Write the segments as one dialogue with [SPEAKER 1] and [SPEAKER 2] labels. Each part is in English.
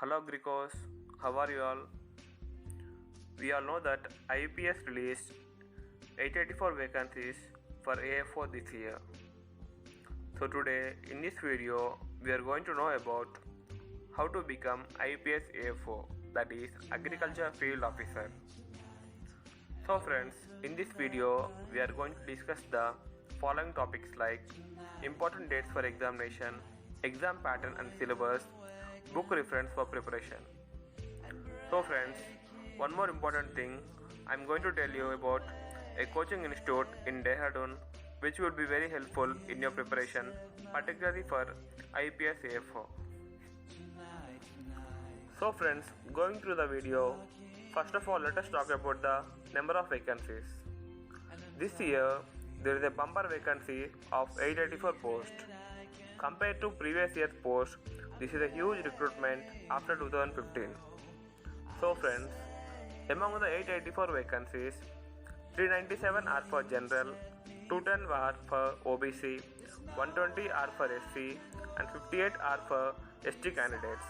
[SPEAKER 1] Hello Gricos, how are you all? We all know that IUPS released 884 vacancies for AFO this year. So today in this video we are going to know about how to become IUPS AFO, that is Agriculture Field Officer. So friends, in this video we are going to discuss the following topics like important dates for examination, exam pattern and syllabus, book reference for preparation. So friends, one more important thing, I am going to tell you about a coaching institute in Dehradun which will be very helpful in your preparation, particularly for IUPS AFO. So friends, going through the video, first of all let us talk about the number of vacancies. This year there is a bumper vacancy of 884 posts. Compared to previous year's post, this is a huge recruitment after 2015. So friends, among the 884 vacancies, 397 are for general, 210 are for OBC, 120 are for SC and 58 are for ST candidates.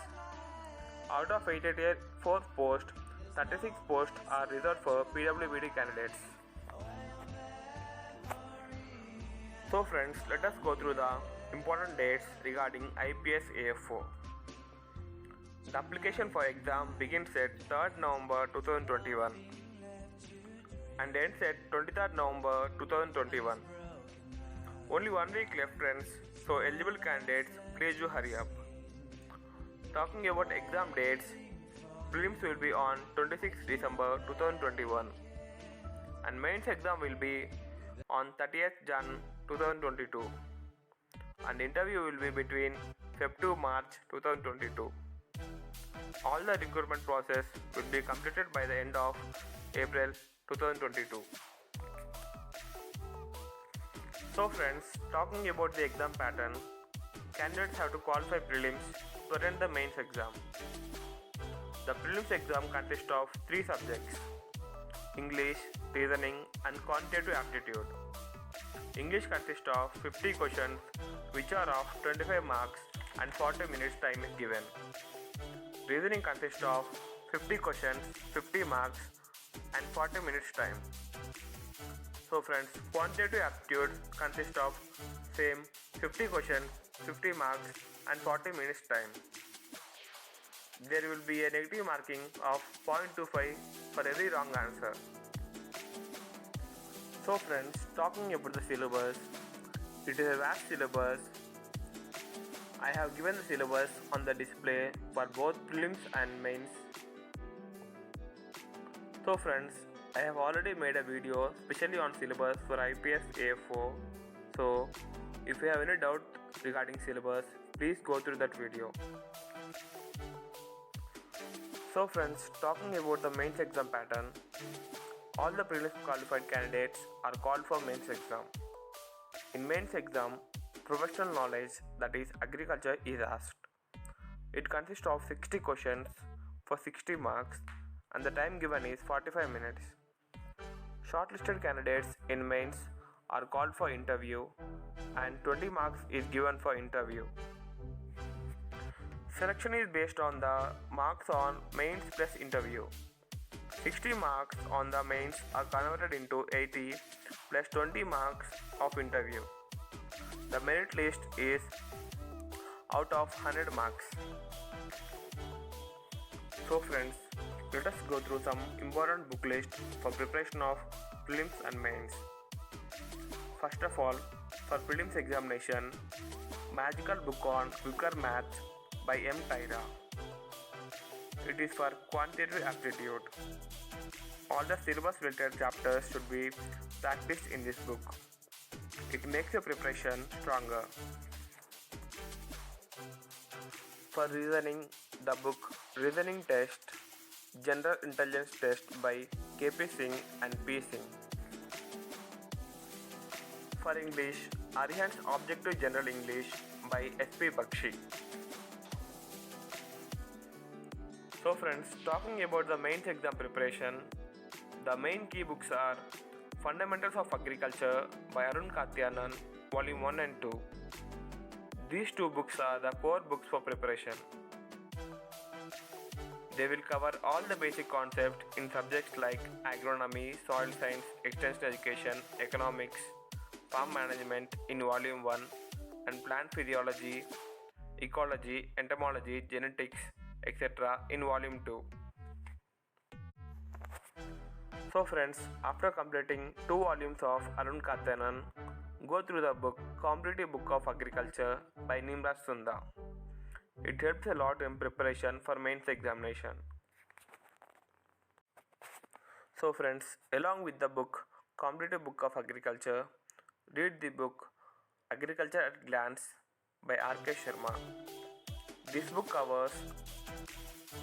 [SPEAKER 1] Out of 884 posts, 36 posts are reserved for PWBD candidates. So friends, let us go through the important dates regarding IUPS AFO. The application for exam begins at 3rd November 2021 and ends at 23rd November 2021. Only 1 week left friends, so eligible candidates please do hurry up. Talking about exam dates, prelims will be on 26th December 2021 and mains exam will be on 30th Jan 2022 and interview will be between Feb to March 2022. All the recruitment process will be completed by the end of April 2022. So friends, talking about the exam pattern, candidates have to qualify prelims to attend the mains exam. The prelims exam consists of 3 subjects: English, reasoning and quantitative aptitude. English consists of 50 questions which are of 25 marks and 40 minutes time is given. Reasoning consists of 50 questions, 50 marks and 40 minutes time. So friends, quantitative aptitude consists of same 50 questions, 50 marks and 40 minutes time. There will be a negative marking of 0.25 for every wrong answer. So friends, talking about the syllabus, it is a vast syllabus. I have given the syllabus on the display for both prelims and mains. So friends, I have already made a video specially on syllabus for IUPS AFO. So if you have any doubt regarding syllabus, please go through that video. So friends, talking about the mains exam pattern, all the prelims qualified candidates are called for mains exam. In mains exam, professional knowledge, that is agriculture, is asked. It consists of 60 questions for 60 marks and the time given is 45 minutes. Shortlisted candidates in mains are called for interview and 20 marks is given for interview. Selection is based on the marks on mains plus interview. 60 marks on the mains are converted into 80 plus 20 marks of interview. The merit list is out of 100 marks. So friends, let us go through some important book list for preparation of prelims and mains. First of all, for prelims examination, Magical Book on Quicker Maths by M. Tyra. It is for quantitative aptitude. All the syllabus related chapters should be practiced in this book. It makes your preparation stronger. For reasoning, the book Reasoning Test, General Intelligence Test by K.P. Singh and P. Singh. For English, Arihant's Objective General English by S.P. Bakshi. So friends, talking about the mains exam preparation, the main key books are Fundamentals of Agriculture by Arun Katyanan, Volume 1 and 2. These 2 books are the core books for preparation. They will cover all the basic concepts in subjects like agronomy, soil science, extension education, economics, farm management in Volume 1, and plant physiology, ecology, entomology, genetics, etc. in Volume 2. So friends, after completing 2 volumes of Arun Karthanan, go through the book Competitive Book of Agriculture by Nimraj Sunda. It helps a lot in preparation for mains examination. So friends, along with the book Competitive Book of Agriculture, read the book Agriculture at Glance by R.K. Sharma. This book covers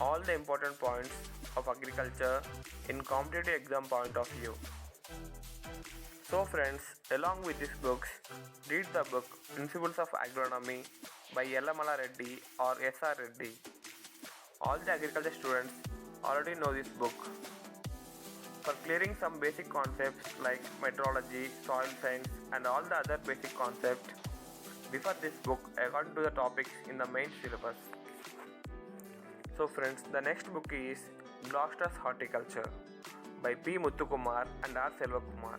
[SPEAKER 1] all the important points of agriculture in competitive exam point of view. So friends, along with these books, read the book Principles of Agronomy by Yellamala Reddy or S.R. Reddy. All the agriculture students already know this book. For clearing some basic concepts like meteorology, soil science and all the other basic concepts, refer this book according to the topics in the main syllabus. So friends, the next book is Gloucester's Horticulture by P. Muthukumar and R. Selvakumar.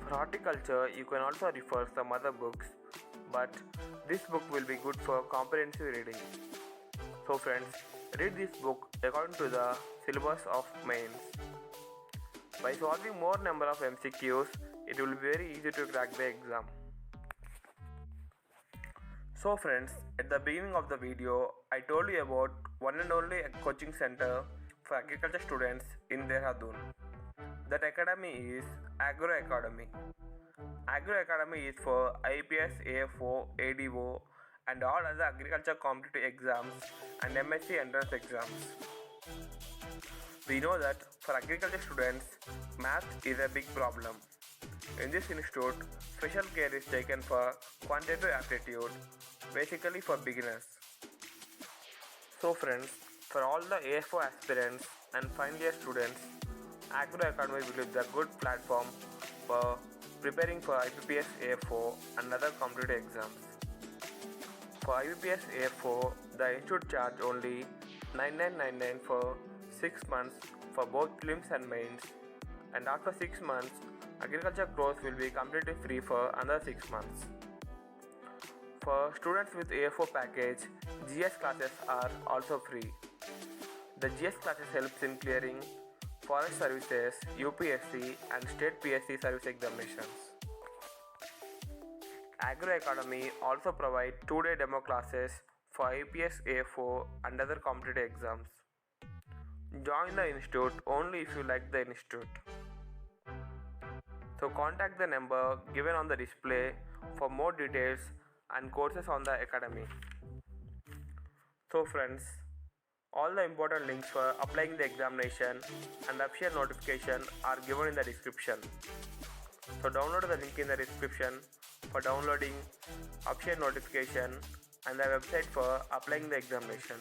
[SPEAKER 1] For horticulture, you can also refer some other books, but this book will be good for comprehensive reading. So friends, read this book according to the syllabus of mains. By solving more number of MCQs, it will be very easy to crack the exam. So friends, at the beginning of the video, I told you about one and only coaching center for agriculture students in Dehradun. That academy is Agro Academy. Agro Academy is for IPS, AFO, ADO and all other agriculture competitive exams and MSc entrance exams. We know that for agriculture students, math is a big problem. In this institute, special care is taken for quantitative aptitude, basically for beginners. So friends, for all the AFO aspirants and final year students, Agro Academy will be the good platform for preparing for IPPS AFO and other competitive exams. For IPPS AFO, the institute charge only 9999 for 6 months for both prelims and mains, and after 6 months, agriculture course will be completely free for another 6 months. For students with AFO package, GS classes are also free. The GS classes helps in clearing forest services, UPSC and state PSC service examinations. Agro Academy also provide 2-day demo classes for IPS AFO and other competitive exams. Join the institute only if you like the institute. So contact the number given on the display for more details and courses on the academy. So friends, all the important links for applying the examination and official notification are given in the description. So download the link in the description for downloading official notification and the website for applying the examination.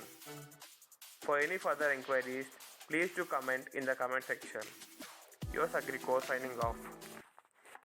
[SPEAKER 1] For any further inquiries, please do comment in the comment section. Yours Agriko signing off.